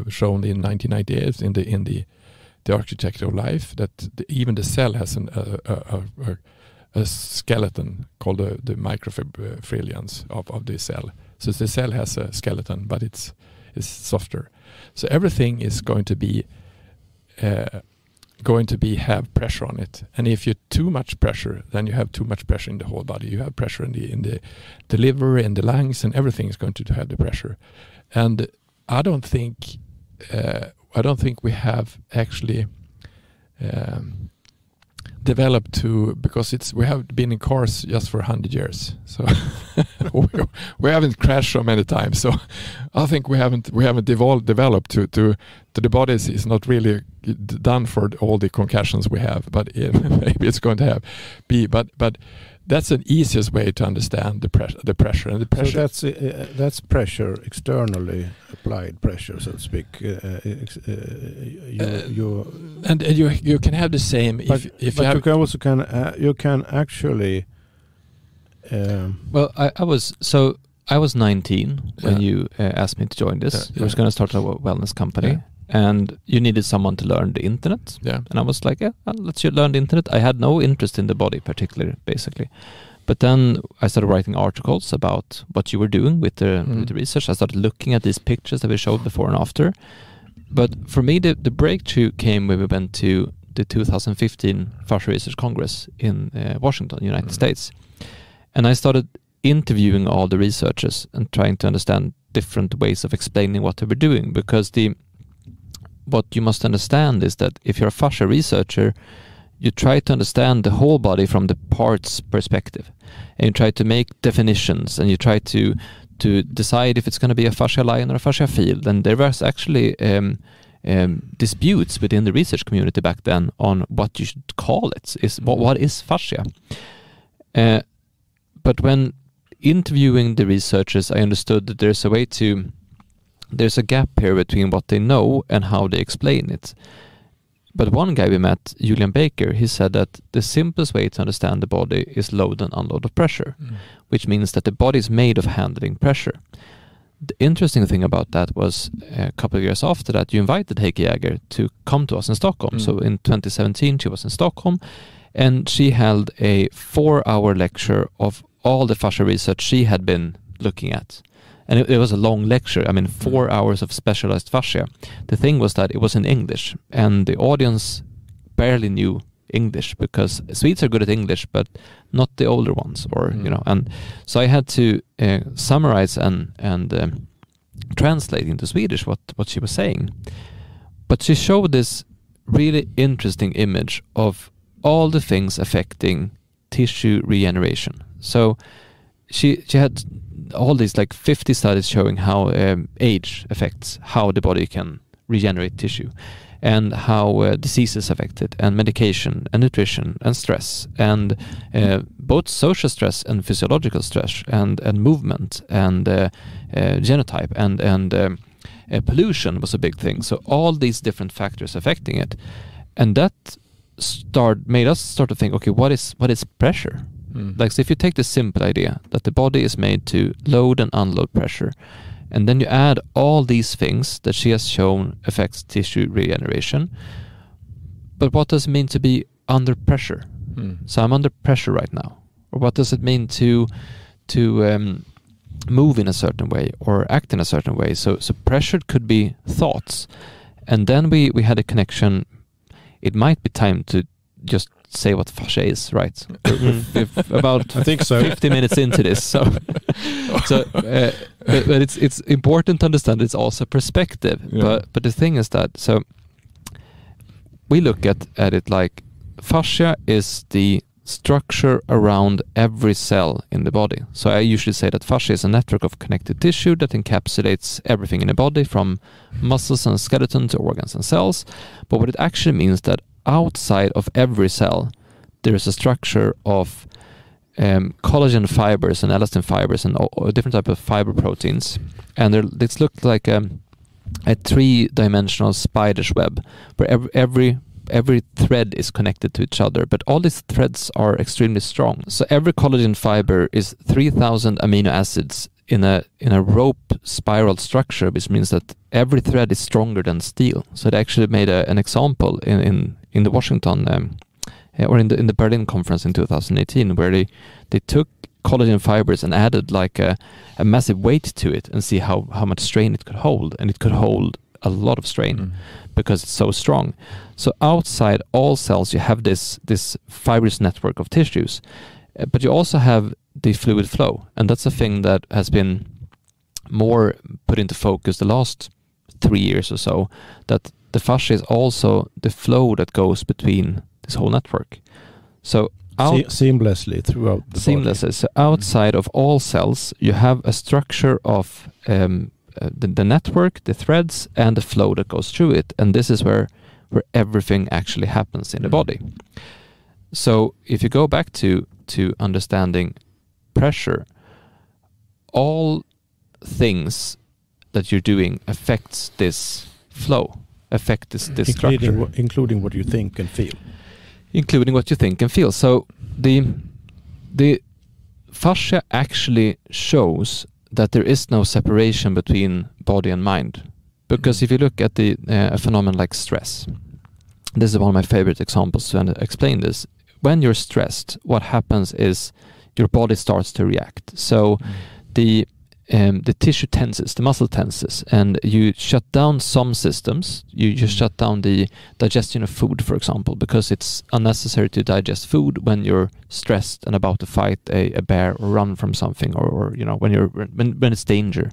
shown in 1998 in the Architecture of Life, that even the cell has a skeleton called the microfibrillans of the cell. So the cell has a skeleton, but it's softer. So everything is going to be have pressure on it, and if you too much pressure, then you have too much pressure in the whole body. You have pressure in the liver, in the lungs, and everything is going to have the pressure. And I don't think we have actually developed to, because we have been in cars just for 100 years. So we haven't crashed so many times. So I think we haven't developed to the body is not really done for all the concussions we have, but maybe it's going to but that's the easiest way to understand the pressure. And the pressure. So that's pressure, externally applied pressure, so to speak. And you can have the same if you have. You can actually. Well, I was 19 when you asked me to join this. I was going to start a wellness company. And you needed someone to learn the internet. Yeah. And I was like, let's learn the internet. I had no interest in the body particularly, basically. But then I started writing articles about what you were doing with the research. I started looking at these pictures that we showed before and after. But for me, the breakthrough came when we went to the 2015 Fascia Research Congress in Washington, United States. And I started interviewing all the researchers and trying to understand different ways of explaining what they were doing, because what you must understand is that if you're a fascia researcher, you try to understand the whole body from the parts perspective, and you try to make definitions, and you try to decide if it's going to be a fascia line or a fascia field. And there was actually disputes within the research community back then on what you should call it. What is fascia? But when interviewing the researchers, I understood that there's a gap here between what they know and how they explain it. But one guy we met, Julian Baker, he said that the simplest way to understand the body is load and unload of pressure, which means that the body is made of handling pressure. The interesting thing about that was a couple of years after that, you invited Heikki Jäger to come to us in Stockholm. So in 2017, she was in Stockholm, and she held a 4-hour lecture of all the fascia research she had been looking at. And it was a long lecture. 4 hours of specialized fascia. The thing was that it was in English, and the audience barely knew English, because Swedes are good at English, but not the older ones, And so I had to summarize and translate into Swedish what she was saying. But she showed this really interesting image of all the things affecting tissue regeneration. So she had all these 50 studies showing how age affects how the body can regenerate tissue, and how diseases affect it, and medication and nutrition and stress, and both social stress and physiological stress, and movement and genotype and pollution was a big thing. So all these different factors affecting it, and that made us start to think, okay, what is pressure? So if you take the simple idea that the body is made to load and unload pressure, and then you add all these things that she has shown affects tissue regeneration, but what does it mean to be under pressure? So I'm under pressure right now. Or what does it mean to move in a certain way or act in a certain way? So pressure could be thoughts. And then we had a connection. It might be time to just say what fascia is, right? We're about I think so. 50 minutes into this, but it's important to understand it's also perspective. Yeah. But the thing is that we look at it like fascia is the structure around every cell in the body. So I usually say that fascia is a network of connected tissue that encapsulates everything in the body, from muscles and skeleton to organs and cells. But what it actually means that outside of every cell, there is a structure of collagen fibers and elastin fibers and different type of fiber proteins. And this looks like a 3-dimensional spider's web, where every thread is connected to each other, but all these threads are extremely strong. So every collagen fiber is 3,000 amino acids in a rope spiral structure, which means that every thread is stronger than steel. So they actually made an example in the Washington or in the Berlin conference in 2018, where they took collagen fibers and added a massive weight to it and see how much strain it could hold, and it could hold a lot of strain because it's so strong. So outside all cells, you have this fibrous network of tissues, but you also have the fluid flow, and that's a thing that has been more put into focus the last 3 years or so, that the fascia is also the flow that goes between this whole network. So seamlessly throughout the seamlessly. body. So outside of all cells, you have a structure of the network, the threads, and the flow that goes through it. And this is where everything actually happens in the body. So if you go back to understanding pressure, all things that you're doing affects this flow, affect this structure. Including what you think and feel. Including what you think and feel. So the fascia actually shows that there is no separation between body and mind. Because if you look at a phenomenon like stress, this is one of my favorite examples to explain this. When you're stressed, what happens is your body starts to react. So the tissue tenses, the muscle tenses, and you shut down some systems. You just shut down the digestion of food, for example, because it's unnecessary to digest food when you're stressed and about to fight a bear or run from something, or when it's danger.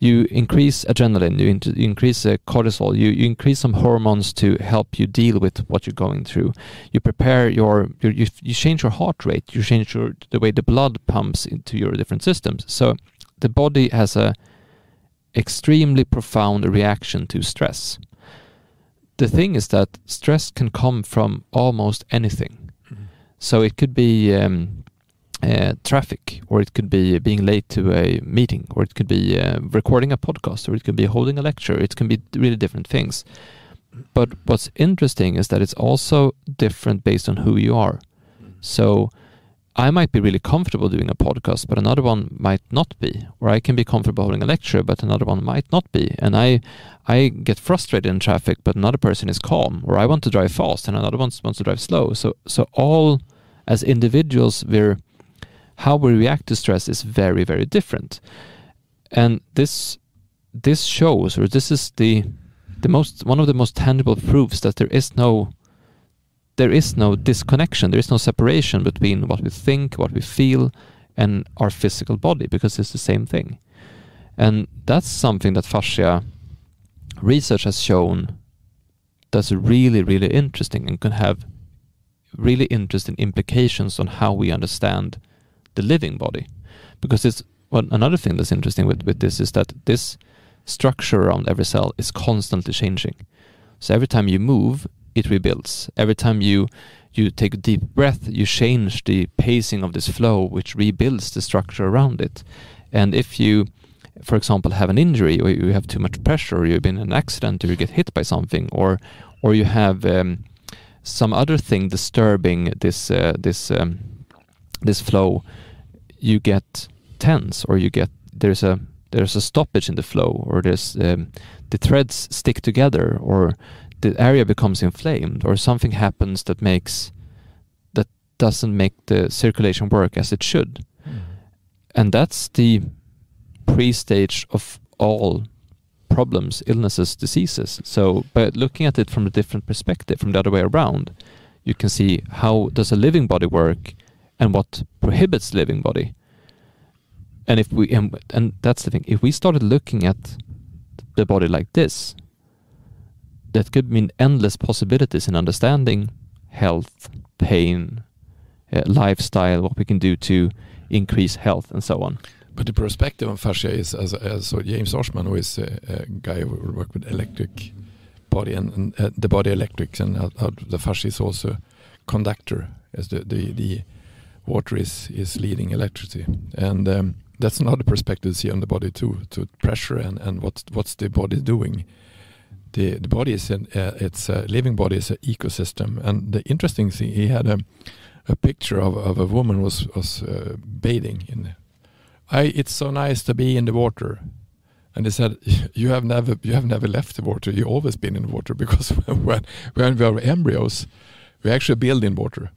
You increase adrenaline, you increase cortisol, you increase some hormones to help you deal with what you're going through. You prepare you change your heart rate, you change the way the blood pumps into your different systems. So the body has a extremely profound reaction to stress. The thing is that stress can come from almost anything. So it could be traffic, or it could be being late to a meeting, or it could be recording a podcast, or it could be holding a lecture. It can be really different things. But what's interesting is that it's also different based on who you are. So I might be really comfortable doing a podcast, but another one might not be. Or I can be comfortable holding a lecture, but another one might not be. And I get frustrated in traffic, but another person is calm. Or I want to drive fast, and another one wants to drive slow. So all as individuals, how we react to stress is very, very different. And this shows, or this is one of the most tangible proofs that there is no disconnection, there is no separation between what we think, what we feel, and our physical body, because it's the same thing. And that's something that fascia research has shown that's really, really interesting and can have really interesting implications on how we understand the living body. Because another thing that's interesting with this is that this structure around every cell is constantly changing. So every time you move, it rebuilds. Every time you take a deep breath, you change the pacing of this flow, which rebuilds the structure around it. And if you, for example, have an injury, or you have too much pressure, or you've been in an accident, or you get hit by something, or you have some other thing disturbing this flow, you get tense, or there's a stoppage in the flow, or there's the threads stick together, or the area becomes inflamed, or something happens that doesn't make the circulation work as it should. And that's the pre-stage of all problems, illnesses, diseases. So by looking at it from a different perspective, from the other way around, you can see how does a living body work and what prohibits living body. And and that's the thing, if we started looking at the body like this, that could mean endless possibilities in understanding health, pain, lifestyle, what we can do to increase health, and so on. But the perspective on fascia is, as James Oshman, who is a guy who works with electric body and the body electrics, and the fascia is also conductor, as the water is leading electricity, and that's another perspective to see on the body too, to pressure and what's the body doing. The body is it's a living body, is an ecosystem. And the interesting thing, he had a picture of a woman who was bathing in. It's so nice to be in the water, and they said you have never left the water. You've always been in the water, because when we are embryos, we actually build in water.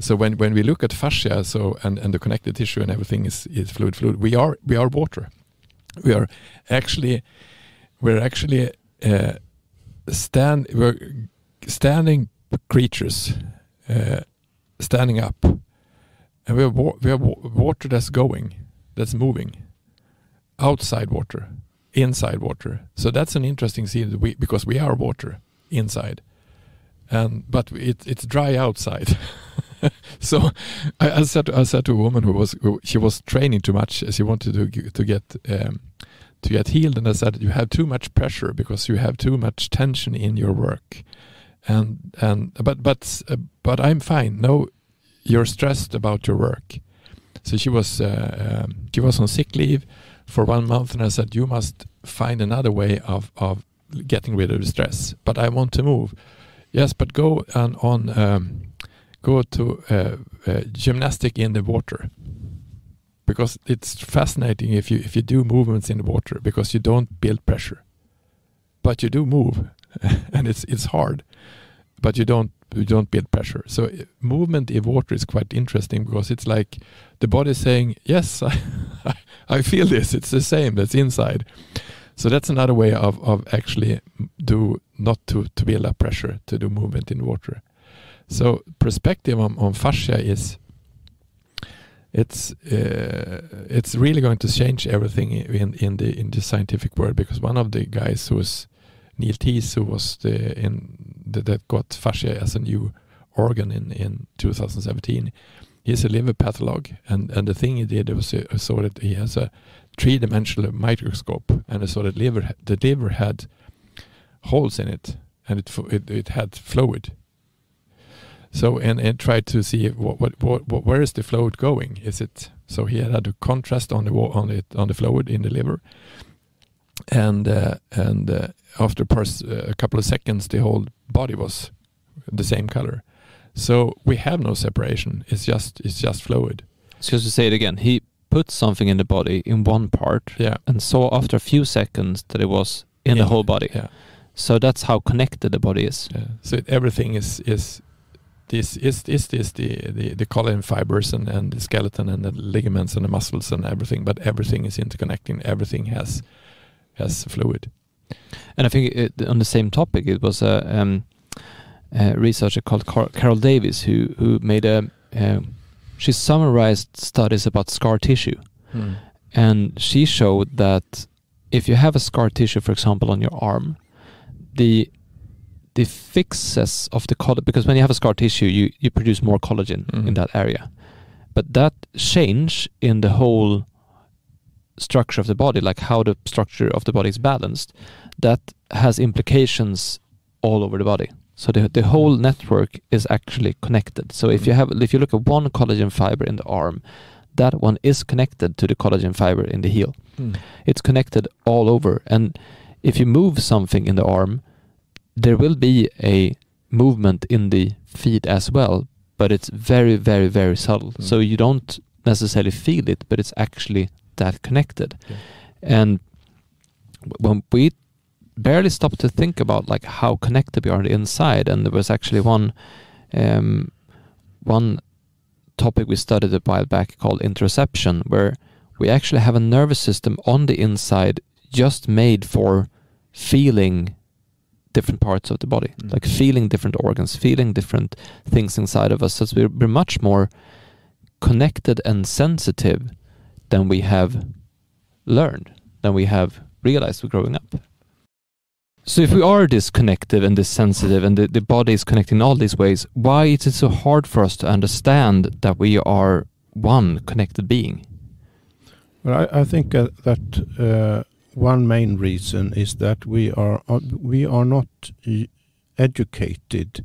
So when we look at fascia, and the connective tissue and everything is fluid. We are water. We're actually we're standing creatures, standing up, and we have water that's moving, outside water, inside water. So that's an interesting scene, because we are water inside, but it's dry outside. So I said to a woman she was training too much. She wanted to get healed, and I said, you have too much pressure because you have too much tension in your work, but I'm fine. No, you're stressed about your work. So she was on sick leave for 1 month, and I said, you must find another way of getting rid of the stress. But I want to move. Yes, but go to gymnastic in the water, because it's fascinating if you do movements in the water, because you don't build pressure, but you do move, and it's hard, but you don't build pressure. So movement in water is quite interesting, because it's like the body saying, yes, I feel this. It's the same. That's inside. So that's another way of actually not to build up pressure, to do movement in water. So perspective on fascia is it's really going to change everything in the scientific world, because one of the guys who was Neil Teese, who was that got fascia as a new organ in 2017. He's a liver patholog, and the thing he did was saw that he has a 3-dimensional microscope, and I saw that the liver had holes in it, and it had fluid. So and tried to see where is the fluid going? Is it so? He had a contrast on the fluid in the liver, and after a couple of seconds, the whole body was the same color. So we have no separation. It's just fluid. So to say it again, he put something in the body in one part, and saw after a few seconds that it was in the whole body. Yeah. So that's how connected the body is. Yeah. So everything is the collagen fibers and the skeleton and the ligaments and the muscles and everything, but everything is interconnecting. Everything has fluid. And I think on the same topic, it was a researcher called Carol Davis who made she summarized studies about scar tissue, and she showed that if you have a scar tissue, for example, on your arm, the fixes of the collagen, because when you have a scar tissue, you produce more collagen in that area, but that change in the whole structure of the body, like how the structure of the body is balanced, that has implications all over the body. So the whole network is actually connected. So if you look at one collagen fiber in the arm, that one is connected to the collagen fiber in the heel. It's connected all over. And if you move something in the arm, there will be a movement in the feet as well, but it's very, very, very subtle. So you don't necessarily feel it, but it's actually that connected. Okay. And when we barely stop to think about like how connected we are on the inside, and there was actually one topic we studied a while back called interoception, where we actually have a nervous system on the inside just made for feeling different parts of the body, like feeling different organs, feeling different things inside of us. So we're much more connected and sensitive than we have learned, than we have realized growing up. So if we are this connective and this sensitive, and the body is connecting in all these ways, why is it so hard for us to understand that we are one connected being? Well, I think that one main reason is that we are not educated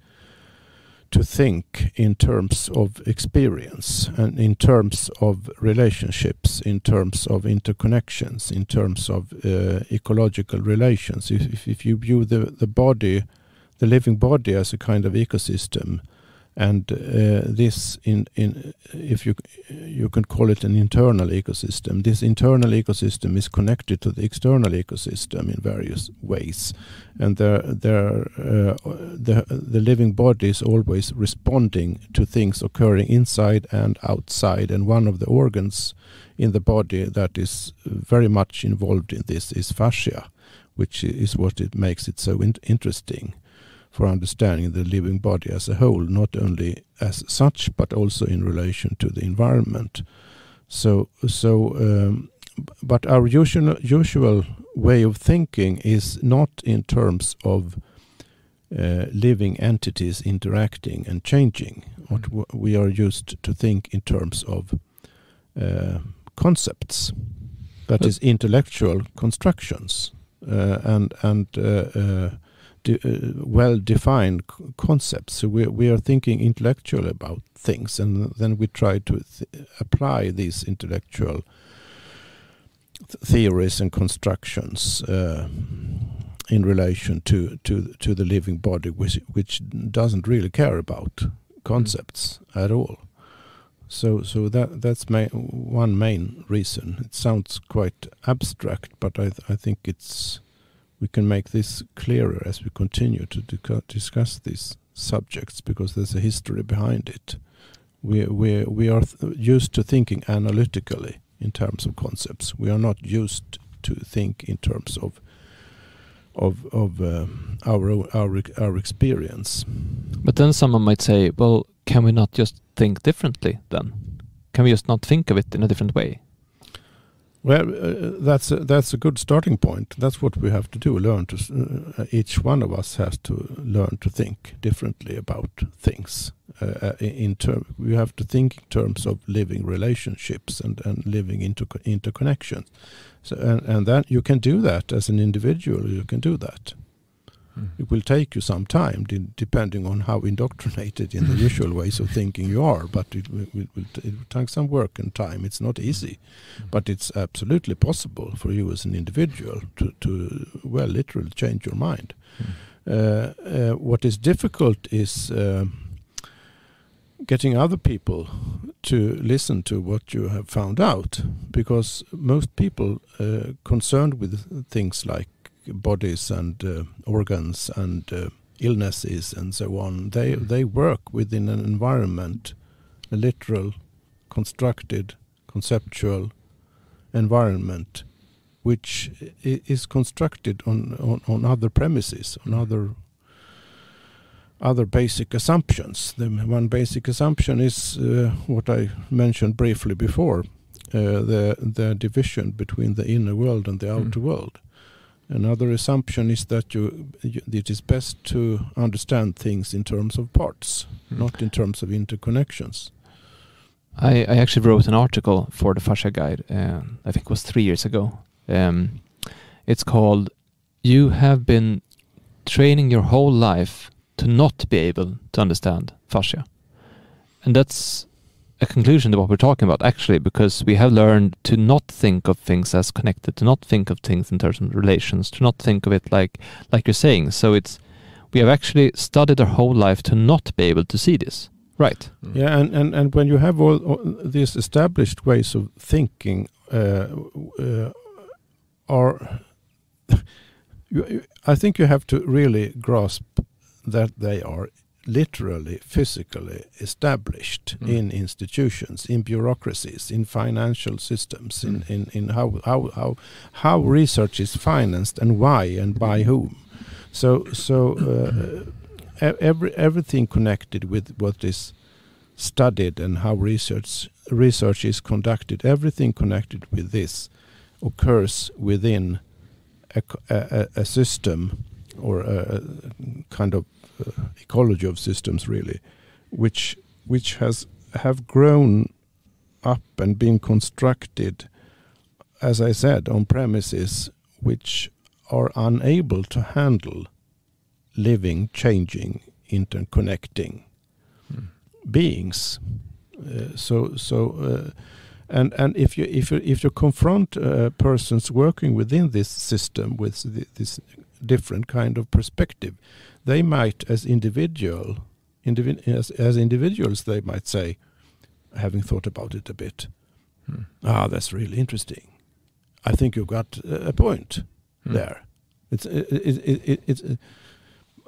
to think in terms of experience and in terms of relationships, in terms of interconnections, in terms of ecological relations. If you view the body, the living body, as a kind of ecosystem, and this if you can call it an internal ecosystem, this internal ecosystem is connected to the external ecosystem in various ways, and the living body is always responding to things occurring inside and outside. And one of the organs in the body that is very much involved in this is fascia, which is what it makes it so interesting for understanding the living body as a whole, not only as such, but also in relation to the environment. But our usual way of thinking is not in terms of living entities interacting and changing we are used to think in terms of concepts, that is intellectual constructions and well-defined concepts. So we are thinking intellectually about things, and then we try to apply these intellectual theories and constructions in relation to the living body, which doesn't really care about concepts at all. So that's one main reason. It sounds quite abstract, but I think we can make this clearer as we continue to discuss these subjects, because there's a history behind it. We are used to thinking analytically in terms of concepts. We are not used to think in terms of our experience. But then someone might say, well, can we not just think differently then? Can we just not think of it in a different way? Well, that's a good starting point. That's what we have to do. Each one of us has to learn to think differently about things. We have to think in terms of living relationships and living interconnections. So and that you can do that as an individual. You can do that. It will take you some time, depending on how indoctrinated in the usual ways of thinking you are. But it will take some work and time. It's not easy, but it's absolutely possible for you as an individual to literally change your mind. What is difficult is getting other people to listen to what you have found out, because most people concerned with things like bodies and organs and illnesses and so on, they work within an environment, a literal, constructed, conceptual environment, which is constructed on other premises, on other basic assumptions. The one basic assumption is what I mentioned briefly before, the division between the inner world and the outer world. Another assumption is that it is best to understand things in terms of parts, not in terms of interconnections. I actually wrote an article for the Fascia Guide, I think it was 3 years ago. It's called "You Have Been Training Your Whole Life to Not Be Able to Understand Fascia." And that's a conclusion to what we're talking about, actually, because we have learned to not think of things as connected, to not think of things in terms of relations, to not think of it like you're saying. So we have actually studied our whole life to not be able to see this, right? Yeah, and when you have all these established ways of thinking, I think you have to really grasp that they are literally, physically established in institutions, in bureaucracies, in financial systems, in how research is financed and why and by whom. So everything connected with what is studied and how research is conducted, everything connected with this occurs within a system or a kind of ecology of systems, really, which have grown up and been constructed, as I said, on premises which are unable to handle living, changing, interconnecting beings. And if you confront persons working within this system with this different kind of perspective, they might, as individuals, they might say, having thought about it a bit, that's really interesting. I think you've got a point there.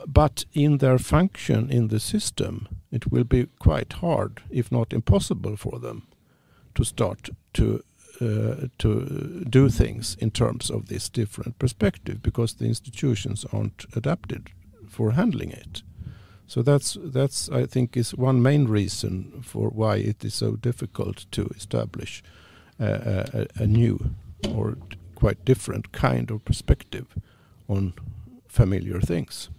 But in their function in the system, it will be quite hard, if not impossible, for them to start to do things in terms of this different perspective, because the institutions aren't adapted for handling it. So that's I think is one main reason for why it is so difficult to establish a new or quite different kind of perspective on familiar things.